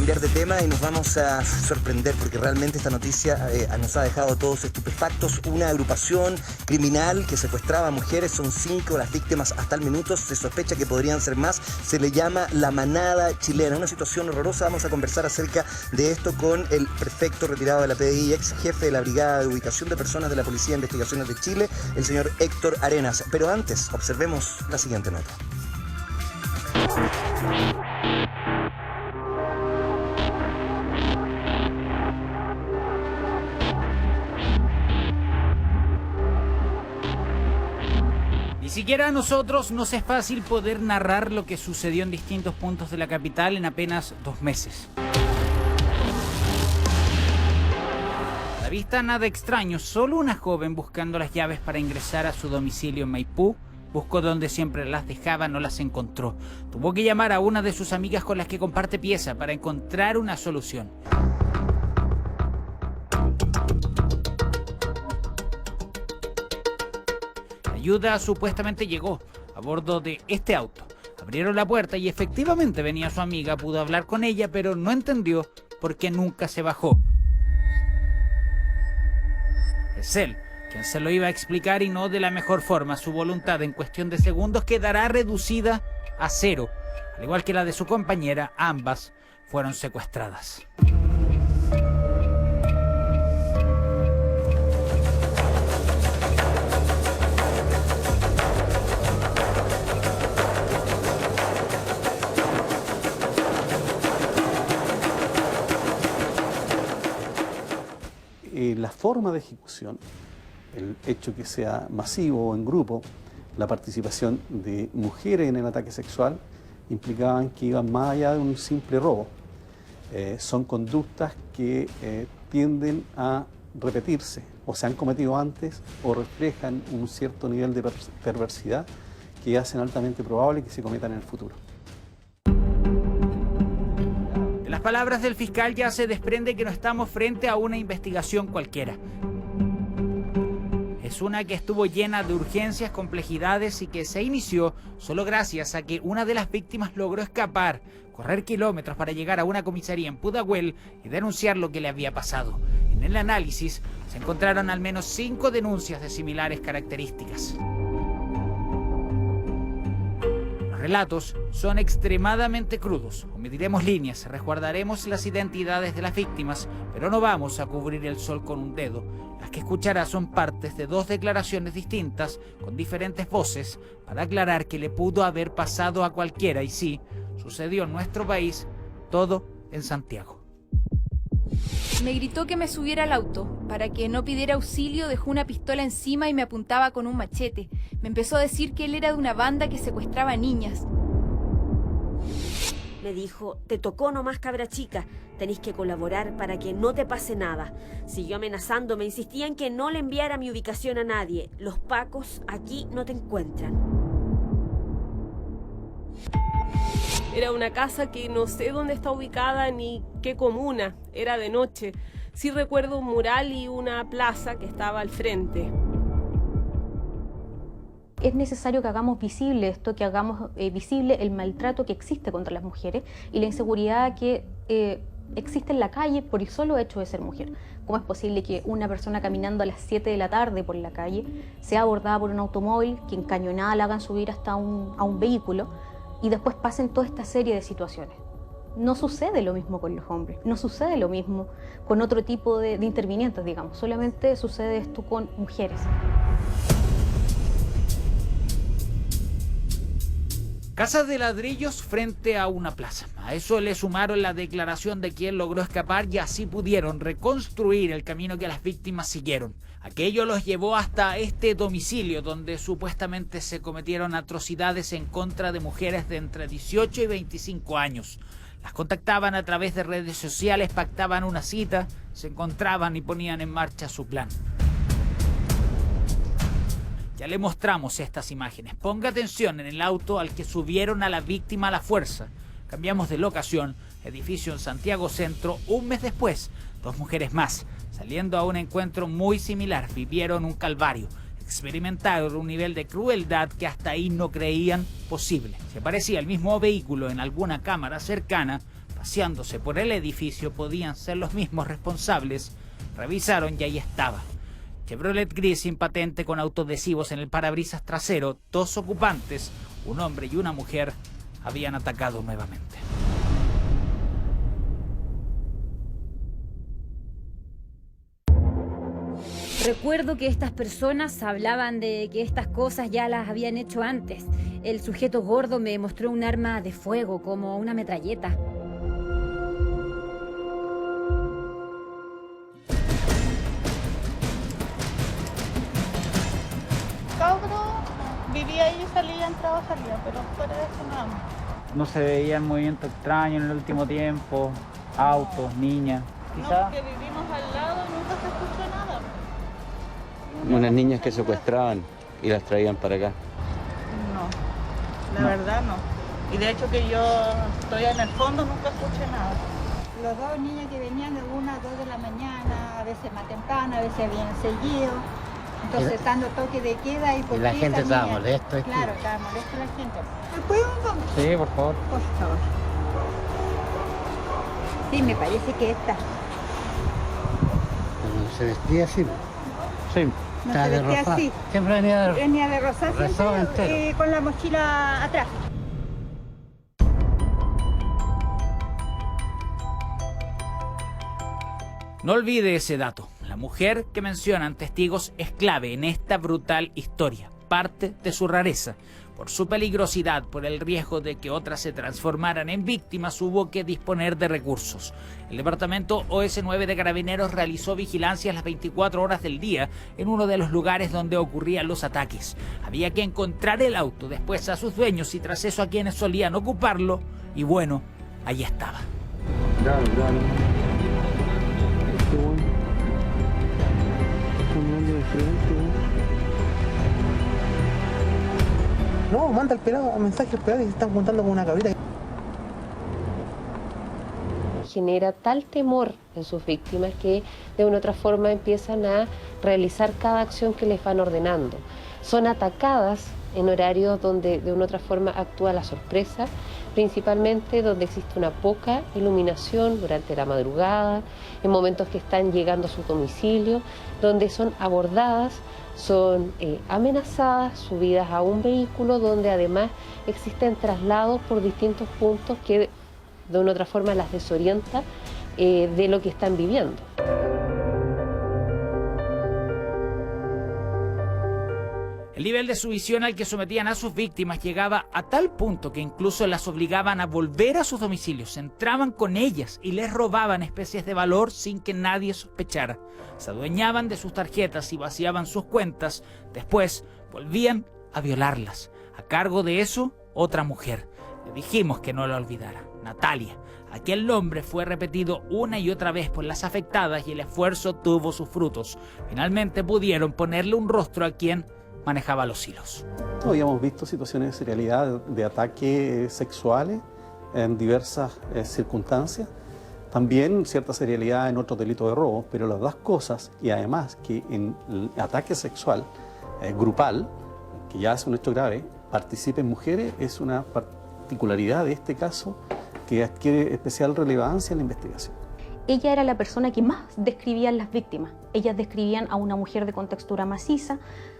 cambiar de tema y nos vamos a sorprender porque realmente esta noticia nos ha dejado a todos estupefactos. Una agrupación criminal que secuestraba a mujeres, son 5 las víctimas hasta el minuto, se sospecha que podrían ser más, se le llama la Manada Chilena, una situación horrorosa. Vamos a conversar acerca de esto con el prefecto retirado de la PDI y ex jefe de la Brigada de Ubicación de Personas de la Policía de Investigaciones de Chile, el señor Héctor Arenas. Pero antes, observemos la siguiente nota. Ni siquiera a nosotros nos es fácil poder narrar lo que sucedió en distintos puntos de la capital en apenas 2 meses. A la vista nada extraño, solo una joven buscando las llaves para ingresar a su domicilio en Maipú. Buscó donde siempre las dejaba, no las encontró. Tuvo que llamar a una de sus amigas con las que comparte pieza para encontrar una solución. La ayuda supuestamente llegó a bordo de este auto. Abrieron la puerta y efectivamente venía su amiga. Pudo hablar con ella, pero no entendió por qué nunca se bajó. Es él quien se lo iba a explicar y no de la mejor forma. Su voluntad en cuestión de segundos quedará reducida a 0, al igual que la de su compañera. Ambas fueron secuestradas. La forma de ejecución, el hecho que sea masivo o en grupo, la participación de mujeres en el ataque sexual, implicaban que iban más allá de un simple robo. Son conductas que tienden a repetirse, o se han cometido antes, o reflejan un cierto nivel de perversidad que hacen altamente probable que se cometan en el futuro. De las palabras del fiscal ya se desprende que no estamos frente a una investigación cualquiera. Es una que estuvo llena de urgencias, complejidades y que se inició solo gracias a que una de las víctimas logró escapar, correr kilómetros para llegar a una comisaría en Pudahuel y denunciar lo que le había pasado. En el análisis se encontraron al menos 5 denuncias de similares características. Los relatos son extremadamente crudos. Omitiremos líneas, resguardaremos las identidades de las víctimas, pero no vamos a cubrir el sol con un dedo. Las que escuchará son partes de 2 declaraciones distintas, con diferentes voces, para aclarar que le pudo haber pasado a cualquiera y sí, sucedió en nuestro país, todo en Santiago. Me gritó que me subiera al auto. Para que no pidiera auxilio, dejó una pistola encima y me apuntaba con un machete. Me empezó a decir que él era de una banda que secuestraba niñas. Me dijo, te tocó nomás, cabra chica, tenés que colaborar para que no te pase nada. Siguió amenazándome, insistía en que no le enviara mi ubicación a nadie. Los pacos aquí no te encuentran. Era una casa que no sé dónde está ubicada ni qué comuna, era de noche. Sí recuerdo un mural y una plaza que estaba al frente. Es necesario que hagamos visible esto, que hagamos visible el maltrato que existe contra las mujeres y la inseguridad que existe en la calle por el solo hecho de ser mujer. ¿Cómo es posible que una persona caminando a las 7 de la tarde por la calle sea abordada por un automóvil, que en cañonada la hagan subir hasta a un vehículo y después pasen toda esta serie de situaciones? No sucede lo mismo con los hombres, no sucede lo mismo con otro tipo de intervinientes, digamos. Solamente sucede esto con mujeres. Casas de ladrillos frente a una plaza. A eso le sumaron la declaración de quien logró escapar y así pudieron reconstruir el camino que las víctimas siguieron. Aquello los llevó hasta este domicilio donde supuestamente se cometieron atrocidades en contra de mujeres de entre 18 y 25 años. Las contactaban a través de redes sociales, pactaban una cita, se encontraban y ponían en marcha su plan. Ya le mostramos estas imágenes. Ponga atención en el auto al que subieron a la víctima a la fuerza. Cambiamos de locación, edificio en Santiago Centro. Un mes después, 2 mujeres más, saliendo a un encuentro muy similar, vivieron un calvario. Experimentaron un nivel de crueldad que hasta ahí no creían posible. Si aparecía el mismo vehículo en alguna cámara cercana, paseándose por el edificio podían ser los mismos responsables, revisaron y ahí estaba. Chevrolet gris sin patente con autoadhesivos en el parabrisas trasero, 2 ocupantes, un hombre y una mujer, habían atacado nuevamente. Recuerdo que estas personas hablaban de que estas cosas ya las habían hecho antes. El sujeto gordo me mostró un arma de fuego, como una metralleta. Vivía ahí, salía, entraba, salía, pero fuera de eso nada más. No se veían movimientos extraños en el último tiempo, autos, niñas, quizás. No, que vivimos al lado y nunca se escuchó nada. Unas niñas que secuestraban y las traían para acá. No, la verdad no. Y de hecho que yo estoy en el fondo, nunca escuché nada. Los 2 niños que venían de 1 a 2 de la mañana, a veces más temprano, a veces habían seguido. Entonces, estando toque de queda y la gente estaba molesta. Claro, estaba molesta la gente. ¿Me puedo? Sí, por favor. Por favor. Sí, me parece que esta. Se vestía así. Sí. No se vestía así. Siempre venía de rosar, siempre, con la mochila atrás. No olvide ese dato. La mujer que mencionan testigos es clave en esta brutal historia, parte de su rareza. Por su peligrosidad, por el riesgo de que otras se transformaran en víctimas, hubo que disponer de recursos. El departamento OS9 de Carabineros realizó vigilancias las 24 horas del día en uno de los lugares donde ocurrían los ataques. Había que encontrar el auto, después a sus dueños y tras eso a quienes solían ocuparlo, y bueno, ahí estaba. Dale. No, manda el pelado, mensaje al pelado y se están juntando con una cabrita. Genera tal temor en sus víctimas que de una u otra forma empiezan a realizar cada acción que les van ordenando. Son atacadas en horarios donde de una u otra forma actúa la sorpresa, principalmente donde existe una poca iluminación durante la madrugada, en momentos que están llegando a su domicilio, donde son abordadas, son amenazadas, subidas a un vehículo donde además existen traslados por distintos puntos que de una u otra forma las desorienta de lo que están viviendo. El nivel de sumisión al que sometían a sus víctimas llegaba a tal punto que incluso las obligaban a volver a sus domicilios, entraban con ellas y les robaban especies de valor sin que nadie sospechara. Se adueñaban de sus tarjetas y vaciaban sus cuentas. Después volvían a violarlas. A cargo de eso, otra mujer. Le dijimos que no la olvidara, Natalia. Aquel nombre fue repetido una y otra vez por las afectadas y el esfuerzo tuvo sus frutos. Finalmente pudieron ponerle un rostro a quien manejaba los hilos. Habíamos visto situaciones de serialidad, de ataques sexuales en diversas circunstancias. También cierta serialidad en otros delitos de robo, pero las 2 cosas, y además que en el ataque sexual grupal, que ya es un hecho grave, participen mujeres, es una particularidad de este caso que adquiere especial relevancia en la investigación. Ella era la persona que más describían las víctimas. Ellas describían a una mujer de contextura maciza,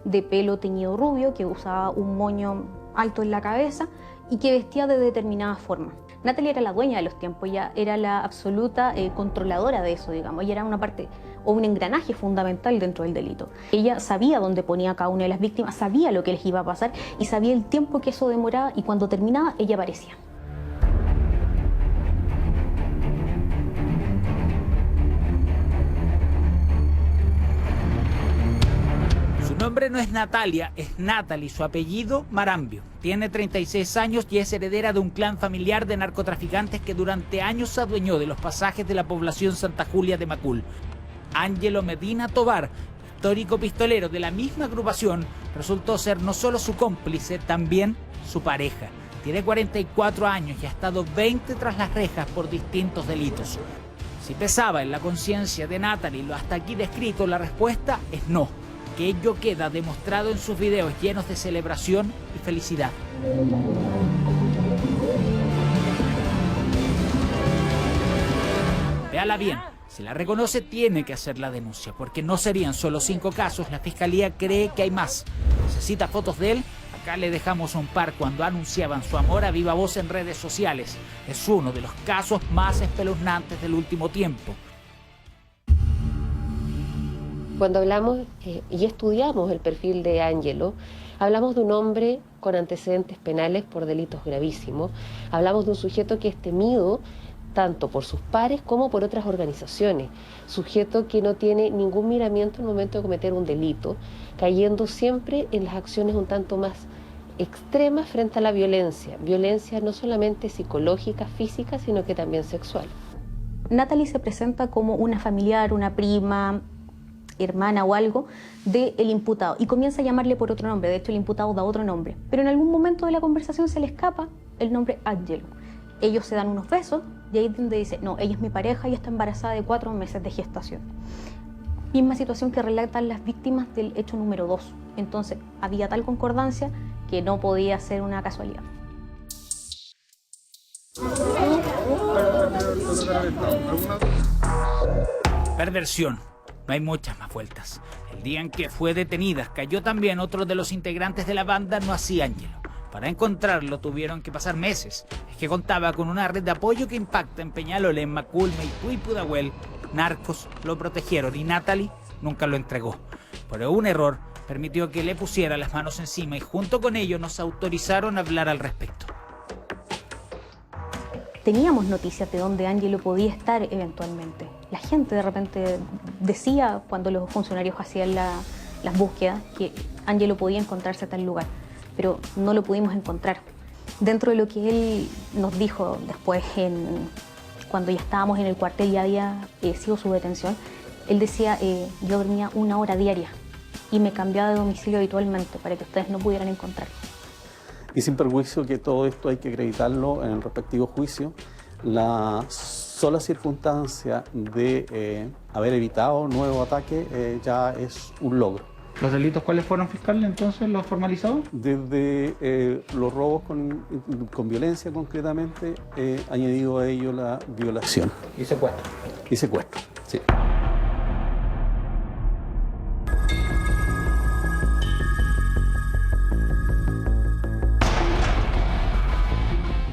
de pelo teñido rubio, que usaba un moño alto en la cabeza y que vestía de determinada forma. Natalia era la dueña de los tiempos, ella era la absoluta controladora de eso, digamos. Ella era una parte o un engranaje fundamental dentro del delito. Ella sabía dónde ponía a cada una de las víctimas, sabía lo que les iba a pasar y sabía el tiempo que eso demoraba y cuando terminaba ella aparecía. Su nombre no es Natalia, es Natalie, su apellido Marambio. Tiene 36 años y es heredera de un clan familiar de narcotraficantes que durante años se adueñó de los pasajes de la población Santa Julia de Macul. Ángelo Medina Tobar, histórico pistolero de la misma agrupación, resultó ser no solo su cómplice, también su pareja. Tiene 44 años y ha estado 20 tras las rejas por distintos delitos. Si pesaba en la conciencia de Natalie lo hasta aquí descrito, la respuesta es no. Que ello queda demostrado en sus videos llenos de celebración y felicidad. Véala bien. Si la reconoce, tiene que hacer la denuncia, porque no serían solo 5 casos. La fiscalía cree que hay más. ¿Necesita fotos de él? Acá le dejamos un par cuando anunciaban su amor a viva voz en redes sociales. Es uno de los casos más espeluznantes del último tiempo. Cuando hablamos y estudiamos el perfil de Ángelo, hablamos de un hombre con antecedentes penales por delitos gravísimos. Hablamos de un sujeto que es temido tanto por sus pares como por otras organizaciones. Sujeto que no tiene ningún miramiento en el momento de cometer un delito, cayendo siempre en las acciones un tanto más extremas frente a la violencia. Violencia no solamente psicológica, física, sino que también sexual. Natalie se presenta como una familiar, una prima, hermana o algo del imputado y comienza a llamarle por otro nombre. De hecho, el imputado da otro nombre, pero en algún momento de la conversación se le escapa el nombre Ángelo. Ellos se dan unos besos y ahí es donde dice, no, ella es mi pareja y está embarazada de 4 meses de gestación. Misma situación que relatan las víctimas del hecho número 2. Entonces había tal concordancia que no podía ser una casualidad. Perversión. No hay muchas más vueltas. El día en que fue detenida, cayó también otro de los integrantes de la banda, No Así Ángelo. Para encontrarlo tuvieron que pasar meses. Es que contaba con una red de apoyo que impacta en Peñalolén, Macul, Maipú y Pudahuel. Narcos lo protegieron y Natalie nunca lo entregó. Pero un error permitió que le pusiera las manos encima y junto con ello nos autorizaron a hablar al respecto. Teníamos noticias de dónde Ángelo podía estar eventualmente. La gente de repente decía cuando los funcionarios hacían las búsquedas que Ángelo podía encontrarse a tal lugar, pero no lo pudimos encontrar. Dentro de lo que él nos dijo después, cuando ya estábamos en el cuartel y había sido su detención, él decía, yo dormía 1 hora diaria y me cambiaba de domicilio habitualmente para que ustedes no pudieran encontrarlo. Y sin perjuicio que todo esto hay que acreditarlo en el respectivo juicio, la sola circunstancia de haber evitado nuevo ataque ya es un logro. ¿Los delitos cuáles fueron, fiscal, entonces, los formalizados? Desde los robos con violencia concretamente, añadido a ello la violación. ¿Y secuestro? Y secuestro, sí.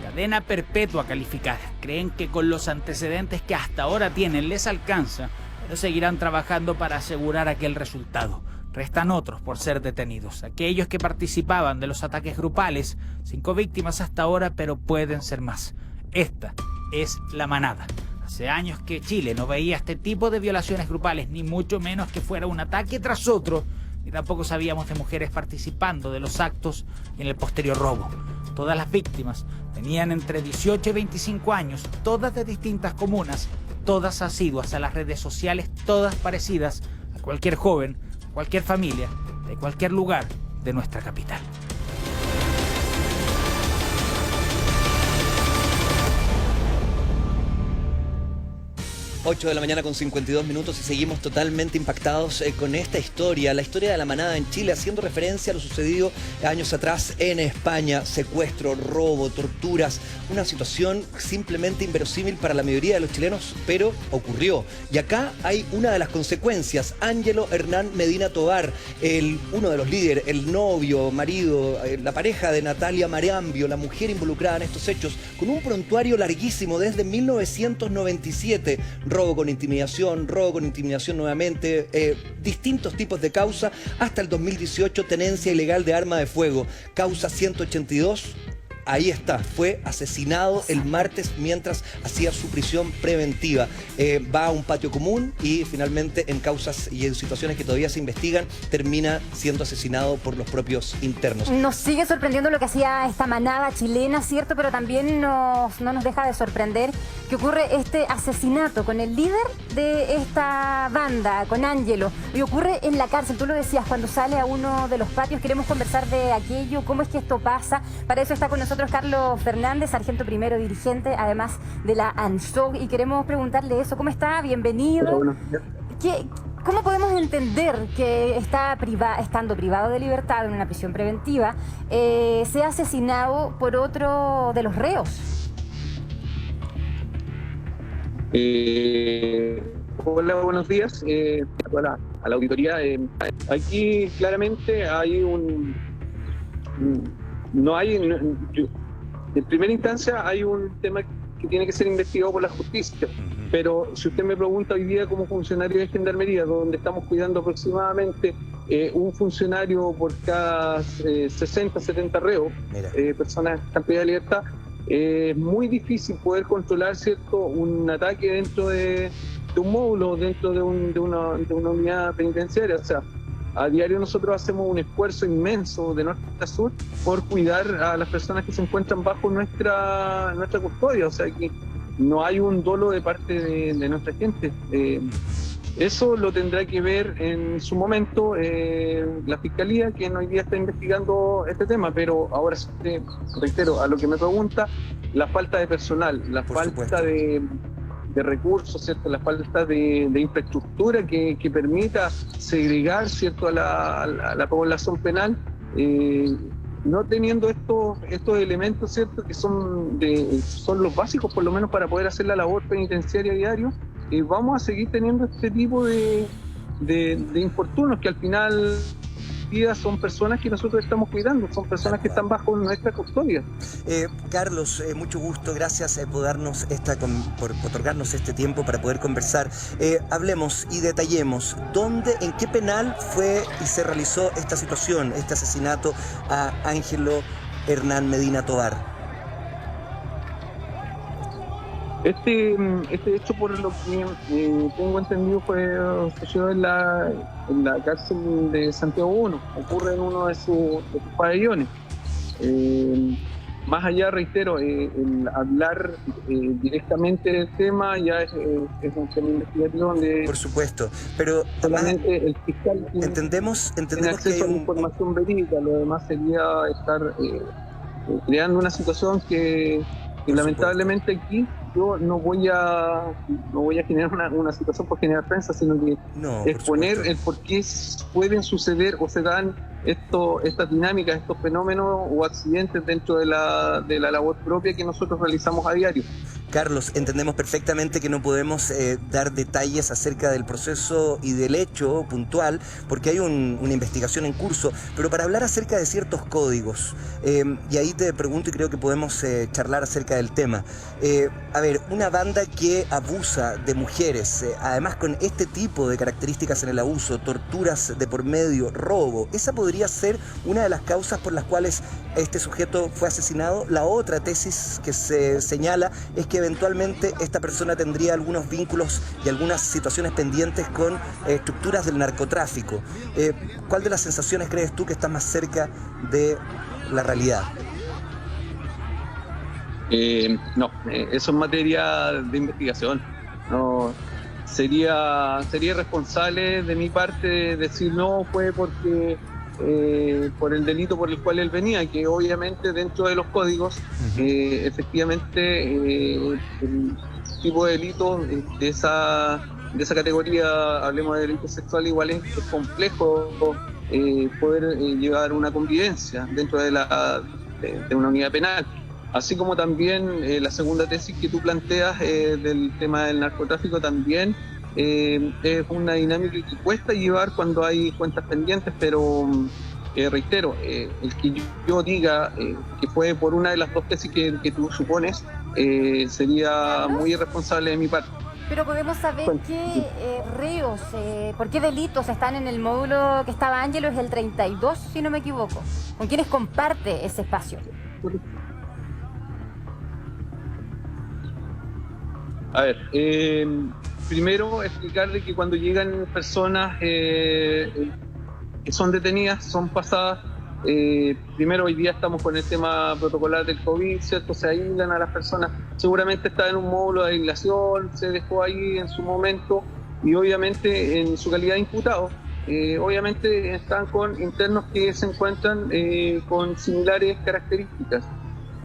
Cadena perpetua calificada. Creen que con los antecedentes que hasta ahora tienen les alcanza, pero seguirán trabajando para asegurar aquel resultado. Restan otros por ser detenidos, aquellos que participaban de los ataques grupales. 5 víctimas hasta ahora, pero pueden ser más. Esta es la manada. Hace años que Chile no veía este tipo de violaciones grupales, ni mucho menos que fuera un ataque tras otro, y tampoco sabíamos de mujeres participando de los actos y en el posterior robo. Todas las víctimas tenían entre 18 y 25 años, todas de distintas comunas, todas asiduas a las redes sociales, todas parecidas a cualquier joven, cualquier familia, de cualquier lugar de nuestra capital. 8 de la mañana con 52 minutos y seguimos totalmente impactados con esta historia, la historia de la manada en Chile, haciendo referencia a lo sucedido años atrás en España. Secuestro, robo, torturas, una situación simplemente inverosímil para la mayoría de los chilenos, pero ocurrió. Y acá hay una de las consecuencias. Ángelo Hernán Medina Tovar, uno de los líderes, el novio, marido, la pareja de Natalia Marambio, la mujer involucrada en estos hechos, con un prontuario larguísimo desde 1997, robo con intimidación nuevamente, distintos tipos de causa, hasta el 2018, tenencia ilegal de arma de fuego, causa 182. Ahí está, fue asesinado el martes mientras hacía su prisión preventiva. Va a un patio común y finalmente en causas y en situaciones que todavía se investigan, termina siendo asesinado por los propios internos. Nos sigue sorprendiendo lo que hacía esta manada chilena, ¿cierto? Pero también no nos deja de sorprender que ocurre este asesinato con el líder de esta banda, con Ángelo. Y ocurre en la cárcel, tú lo decías, cuando sale a uno de los patios. Queremos conversar de aquello, cómo es que esto pasa. Para eso está con nosotros Carlos Fernández, sargento primero dirigente, además de la ANSOG, y queremos preguntarle eso. ¿Cómo está? Bienvenido. ¿Cómo podemos entender que estando privado de libertad en una prisión preventiva, sea asesinado por otro de los reos? Hola, buenos días a la auditoría. Aquí claramente hay en primera instancia hay un tema que tiene que ser investigado por la justicia, pero si usted me pregunta hoy día como funcionario de Gendarmería, donde estamos cuidando aproximadamente un funcionario por cada 60, 70 reos, personas en cantidad de libertad, es muy difícil poder controlar, ¿cierto?, un ataque dentro de un módulo, dentro de una unidad penitenciaria. O sea, a diario nosotros hacemos un esfuerzo inmenso de norte a sur por cuidar a las personas que se encuentran bajo nuestra custodia. O sea, que no hay un dolo de parte de nuestra gente. Eso lo tendrá que ver en su momento la Fiscalía, que hoy día está investigando este tema, pero ahora reitero, a lo que me pregunta, la falta de personal, la falta de recursos, ¿cierto?, la falta de infraestructura que permita segregar, ¿cierto?, a la población penal, no teniendo estos elementos, ¿cierto?, que son los básicos, por lo menos para poder hacer la labor penitenciaria a diario. Vamos a seguir teniendo este tipo de infortunios que al final son personas que nosotros estamos cuidando, son personas que están bajo nuestra custodia. Carlos, mucho gusto, gracias por otorgarnos este tiempo para poder conversar. Hablemos y detallemos en qué penal fue y se realizó esta situación, este asesinato a Ángelo Hernán Medina Tovar. Este hecho, por lo que tengo entendido, sucedió en la cárcel de Santiago 1, ocurre en uno de sus pabellones. Más allá, reitero, el hablar directamente del tema ya es un tema investigativo donde... Por supuesto, pero solamente el fiscal entendemos tiene acceso a la información verídica, lo demás sería estar creando una situación que lamentablemente aquí yo no voy a generar una situación por generar prensa, sino que exponer el por qué pueden suceder o se dan estas dinámicas, estos fenómenos o accidentes dentro de la labor propia que nosotros realizamos a diario. Carlos, entendemos perfectamente que no podemos dar detalles acerca del proceso y del hecho puntual, porque hay una investigación en curso, pero para hablar acerca de ciertos códigos, y ahí te pregunto y creo que podemos charlar acerca del tema. A ver, una banda que abusa de mujeres, además con este tipo de características en el abuso, torturas de por medio, robo, esa podría ser una de las causas por las cuales este sujeto fue asesinado. La otra tesis que se señala es que eventualmente esta persona tendría algunos vínculos y algunas situaciones pendientes con estructuras del narcotráfico. ¿Cuál de las sensaciones crees tú que está más cerca de la realidad? No, eso es materia de investigación. No, sería irresponsable de mi parte decir no, fue porque por el delito por el cual él venía, que obviamente dentro de los códigos, efectivamente el tipo de delito de esa categoría, hablemos de delito sexual, igual es complejo poder llevar una convivencia dentro de una unidad penal. Así como también la segunda tesis que tú planteas del tema del narcotráfico también es una dinámica que cuesta llevar cuando hay cuentas pendientes, pero reitero, el que yo diga que fue por una de las dos tesis que tú supones sería muy irresponsable de mi parte. Pero podemos saber qué reos, por qué delitos están en el módulo que estaba Ángelo, es el 32, si no me equivoco. ¿Con quiénes comparte ese espacio? A ver, primero explicarle que cuando llegan personas que son detenidas, son pasadas, primero hoy día estamos con el tema protocolar del COVID, ¿cierto? Se aíslan a las personas, seguramente está en un módulo de aislación, se dejó ahí en su momento y obviamente en su calidad de imputado, obviamente están con internos que se encuentran con similares características.